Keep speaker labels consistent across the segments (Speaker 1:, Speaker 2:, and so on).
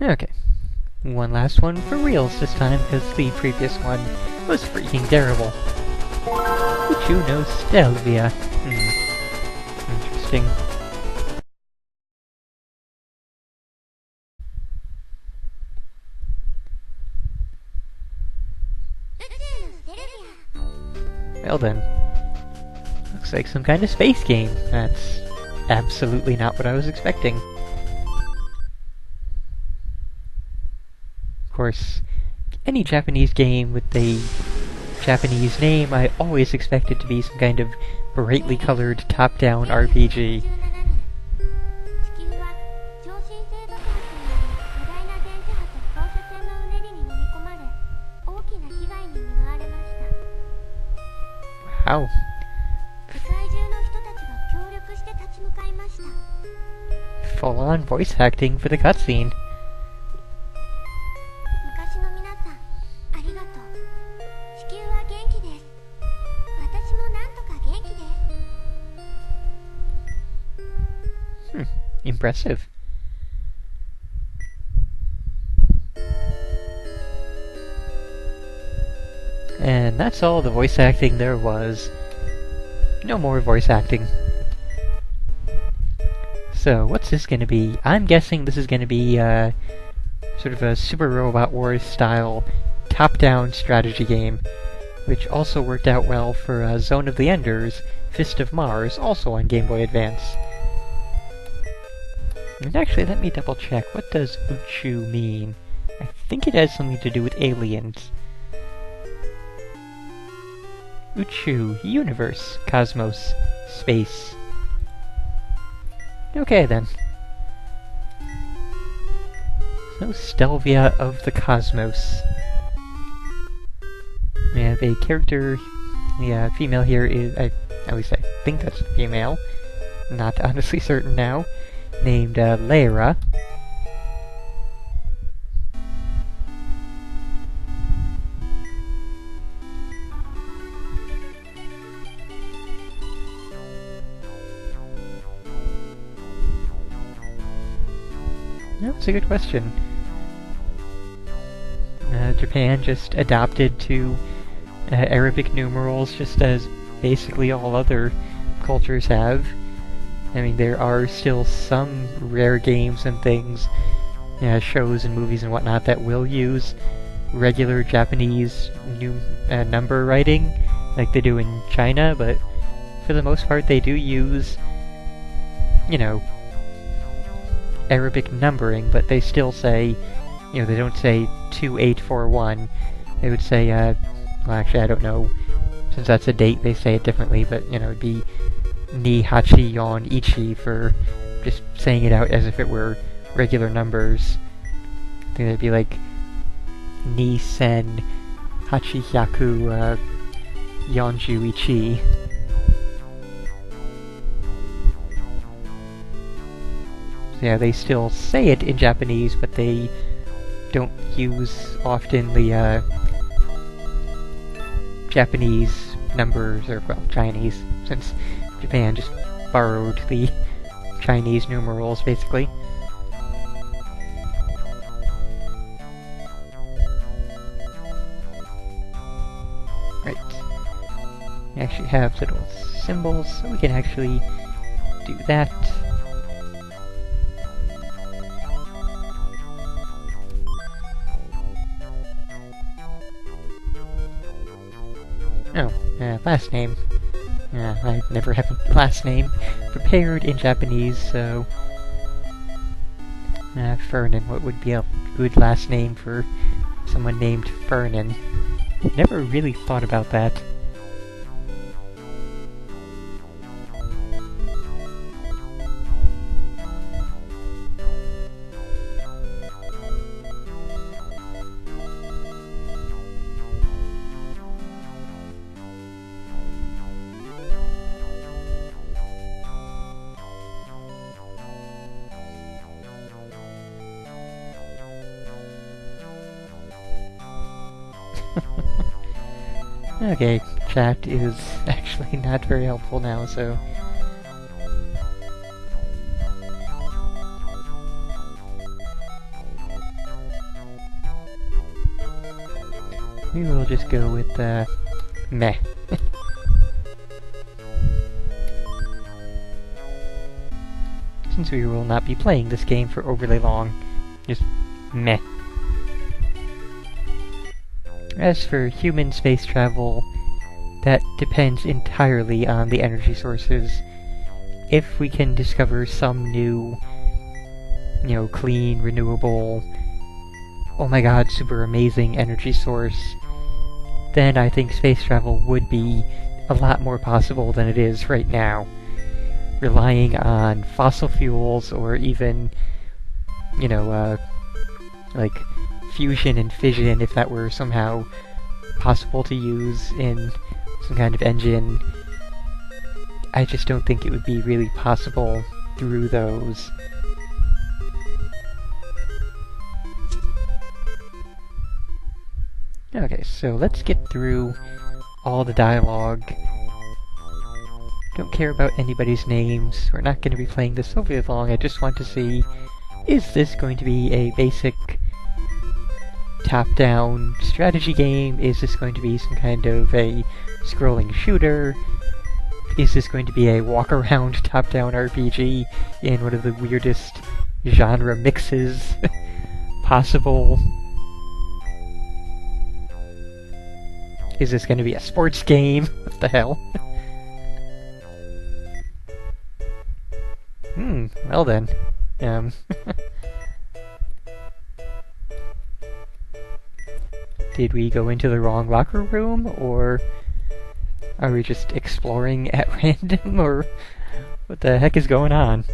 Speaker 1: Okay. One last one for reals this time, because the previous one was freaking terrible. Uchuu knows Stellvia. Interesting. Well then. Looks like some kind of space game. That's absolutely not what I was expecting. Of course, any Japanese game with a Japanese name, I always expect it to be some kind of brightly colored top-down RPG. Wow. Full-on voice acting for the cutscene. Impressive. And that's all the voice acting there was. No more voice acting. So, what's this gonna be? I'm guessing this is gonna be, sort of a Super Robot Wars style top-down strategy game, which also worked out well for Zone of the Enders, Fist of Mars, also on Game Boy Advance. And actually, let me double check. What does Uchuu mean? I think it has something to do with aliens. Uchuu, universe, cosmos, space. Okay then. So, Stellvia of the cosmos. We have a character, the female here is, at least I think that's a female, not honestly certain now, named Lyra. That's a good question. Japan just adopted to Arabic numerals just as basically all other cultures have. I mean, there are still some rare games and things, shows and movies and whatnot that will use regular Japanese number writing, like they do in China, but for the most part they do use, Arabic numbering, but they still say, they don't say 2841. They would say, well, actually, I don't know, since that's a date, they say it differently, but, it'd be Ni Hachi Yon Ichi for just saying it out as if it were regular numbers. I think it'd be like Ni Sen Hachi Hyaku Yonju Ichi. So yeah, they still say it in Japanese, but they don't use often the Japanese numbers, or, well, Chinese, since Japan just borrowed the Chinese numerals, basically. Right. We actually have little symbols, so we can actually do that. Oh, last name. I never have a last name prepared in Japanese, so... Fernan, what would be a good last name for someone named Fernan? Never really thought about that. Okay, chat is actually not very helpful now, so... We will just go with, meh. Since we will not be playing this game for overly long, just meh. As for human space travel, that depends entirely on the energy sources. If we can discover some new, clean, renewable, oh my god, super amazing energy source, then I think space travel would be a lot more possible than it is right now. Relying on fossil fuels or even, like fusion and fission, if that were somehow possible to use in some kind of engine, I just don't think it would be really possible through those. Okay, so let's get through all the dialogue. Don't care about anybody's names. We're not going to be playing this overly long. I just want to see, is this going to be a basic top-down strategy game? Is this going to be some kind of a scrolling shooter? Is this going to be a walk-around top-down RPG in one of the weirdest genre mixes possible? Is this going to be a sports game? What the hell? Well then. Did we go into the wrong locker room, or are we just exploring at random, or what the heck is going on?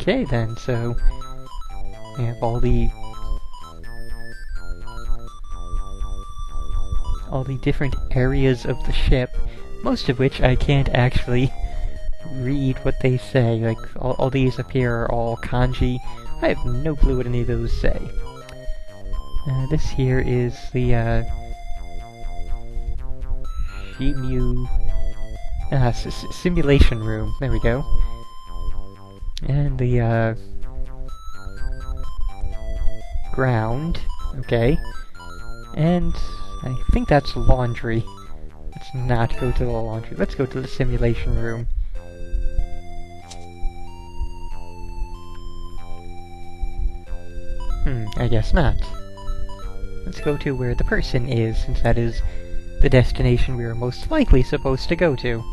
Speaker 1: Okay then, so we have all the different areas of the ship, most of which I can't actually read what they say. Like, all these up here are all kanji. I have no clue what any of those say. This here is the, simulation room. There we go. And the, ground. Okay. And I think that's laundry. Let's not go to the laundry. Let's go to the simulation room. I guess not. Let's go to where the person is, since that is the destination we are most likely supposed to go to.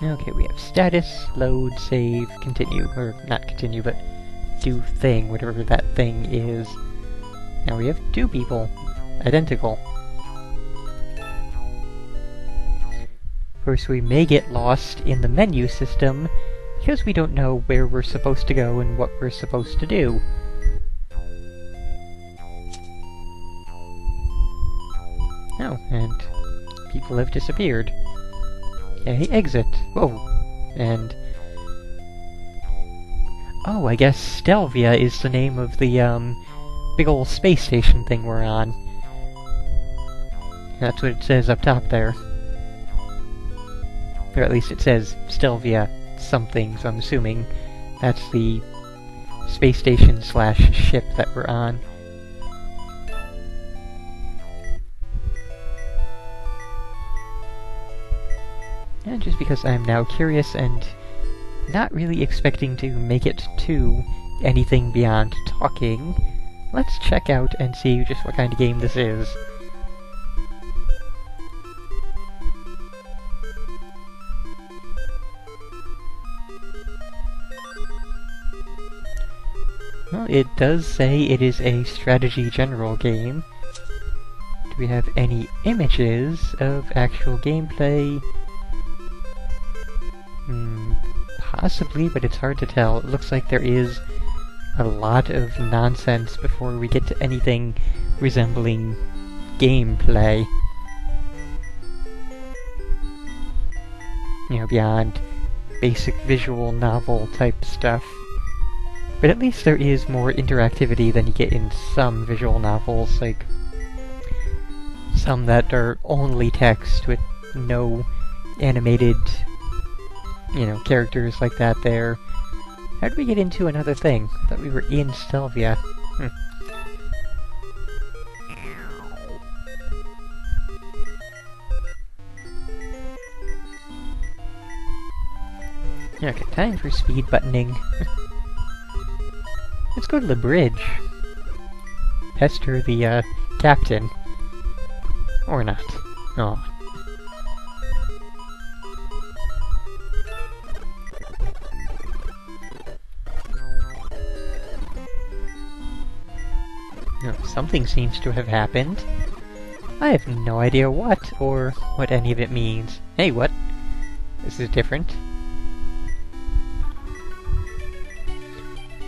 Speaker 1: Okay, we have status, load, save, continue. Or, not continue, but do thing, whatever that thing is. Now we have two people. Identical. Of course, we may get lost in the menu system, because we don't know where we're supposed to go and what we're supposed to do. Oh, and people have disappeared. Okay, exit. Whoa. And... oh, I guess Stellvia is the name of the, big ol' space station thing we're on. That's what it says up top there. Or at least it says Stellvia something, so I'm assuming that's the space station / ship that we're on. And just because I'm now curious and not really expecting to make it to anything beyond talking, let's check out and see just what kind of game this is. Well, it does say it is a strategy general game. Do we have any images of actual gameplay? Possibly, but it's hard to tell. It looks like there is a lot of nonsense before we get to anything resembling gameplay. Beyond basic visual novel type stuff. But at least there is more interactivity than you get in some visual novels, like some that are only text with no animated, characters like that there. How did we get into another thing? I thought we were in Stellvia. Okay, time for speed buttoning. Let's go to the bridge. Pester the, captain. Or not. Oh. Something seems to have happened. I have no idea what, or what any of it means. Hey, what? This is different.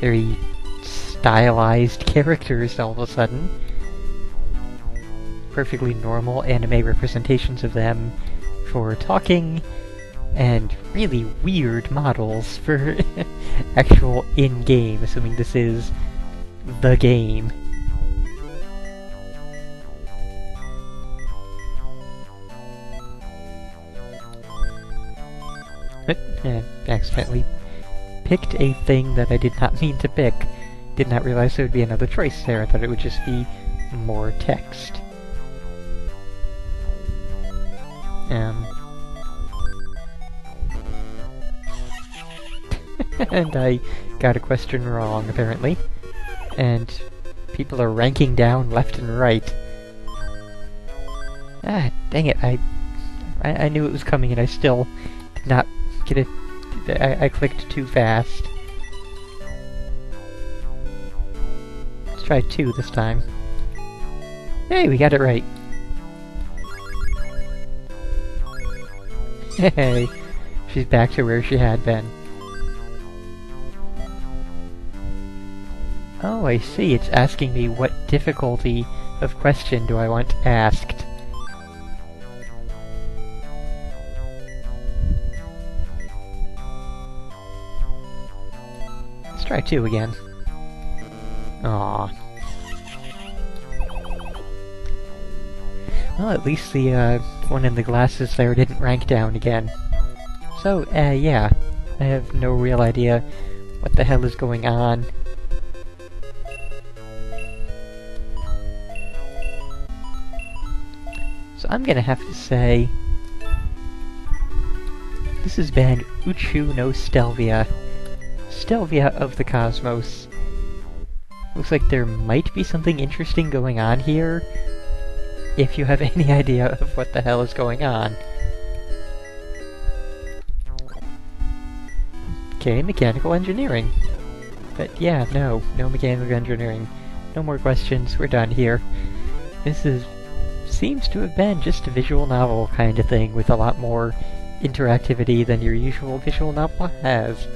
Speaker 1: Very stylized characters all of a sudden. Perfectly normal anime representations of them for talking, and really weird models for actual in-game, assuming this is the game. Accidentally picked a thing that I did not mean to pick. Did not realize there would be another choice there. I thought it would just be more text. And I got a question wrong, apparently. And people are ranking down left and right. Ah, dang it, I knew it was coming and I still did not get it. I clicked too fast. Let's try 2 this time. Hey, we got it right. Hey, she's back to where she had been. Oh, I see. It's asking me what difficulty of question do I want asked. Let's try 2 again. Aww. Well, at least the one in the glasses there didn't rank down again. So, yeah. I have no real idea what the hell is going on. So I'm gonna have to say, this has been Uchuu no Stellvia. Stellvia of the Cosmos. Looks like there might be something interesting going on here, if you have any idea of what the hell is going on. Okay, mechanical engineering. But yeah, no mechanical engineering. No more questions, we're done here. This seems to have been just a visual novel kind of thing with a lot more interactivity than your usual visual novel has.